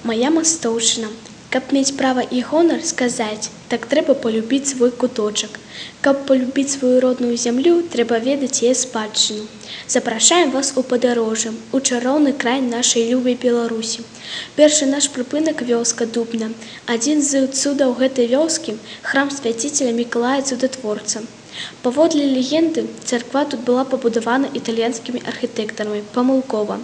Моя мастоўшчына. Каб мець права і гонар сказаць, так трэба полюбіць свой куточак. Каб полюбіць сваю родную зямлю, трэба ведаць яе спадчыну. Запрашаем вас у падарожжа, у чароўны край нашай любай Беларусі. Першы наш прыпынак вёска Дубна. Адзін з цудаў гэтай вёскі – храм свяціцеля Мікалая Цудатворца. Паводле легенды, царква тут была пабудавана італьянскімі архітэктарамі памылкова.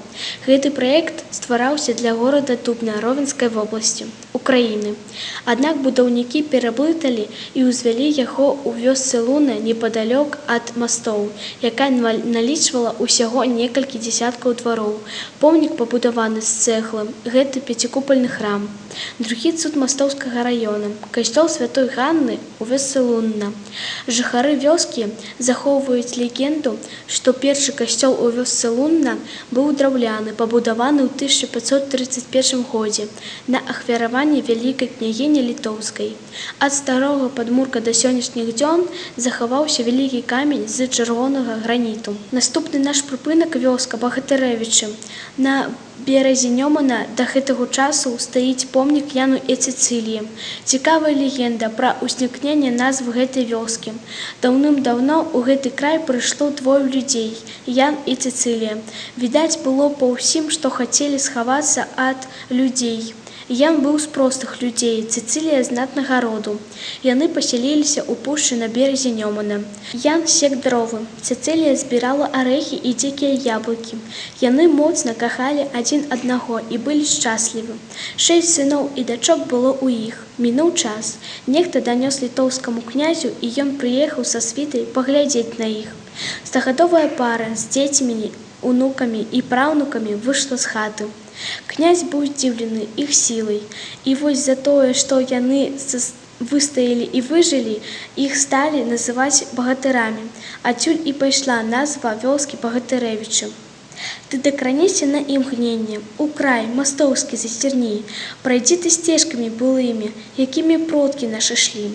Гэты праект ствараўся для горада Дубна Ровенскай вобласці, Украіны. Аднак будаўнікі пераблыталі і ўзвялі яго ў вёсцы Луна непадалёк ад мастоў, якая налічвала ўсяго некалькі дзесяткаў двароў. Помнік пабудаваны з цэглы. Гэта пяцікупальны храм. Другі цуд мастоўскага раёна – касцёл святой Ганны ў вёсцы Лунна. Жыхары вёскі захоўваюць легенду, што першы касцёл у вёсцы Лунна быў драўляны, пабудаваны ў 1531 годзе на ахвяраванне вялікай княгіні Літоўскай. Ад старога падмурка да сённяшніх дзён захаваўся вялікі камень з чырвонага граніту. Наступны наш прыпынак вёска Багатырэвічы. На беразе Нёмана да гэтага часу стаіць помнік Яну і Цэцыліі. Цікавая легенда пра ўзнікненне назвы гэтай вёскі. Даўным-даўно ў гэты край прыйшло двое людзей – Ян і Цэцылія. Відаць было па ўсім, што хацелі схавацца ад людзей. Ян быў з простых людзей, Цэцылія – знатнага роду. Яны пасяліліся ў пушчы на беразе Нёмана. Ян сек дровы, Цэцылія збірала арэхі і дзікія яблыкі. Яны моцна кахалі адзін аднаго і былі шчаслівы. 6 сыноў і дачок было ў іх. Мінуў час. Нехта данёс літоўскаму князю, і ён прыехаў са світай паглядзець на іх. Стагадовая пара з дзецьмі, унукамі і праўнукамі выйшла з хаты. Князь быў здзіўлены іх сілай. І вось за тое, што яны выстаялі і выжылі, іх сталі называць багатырамі. Адсюль і пайшла назва вёскі Багатырэвічы. Ты дакранешся на імгненне, у край мастоўскі зазірні, прайдзі ты сцежкамі былымі, якімі продкі нашы шлі.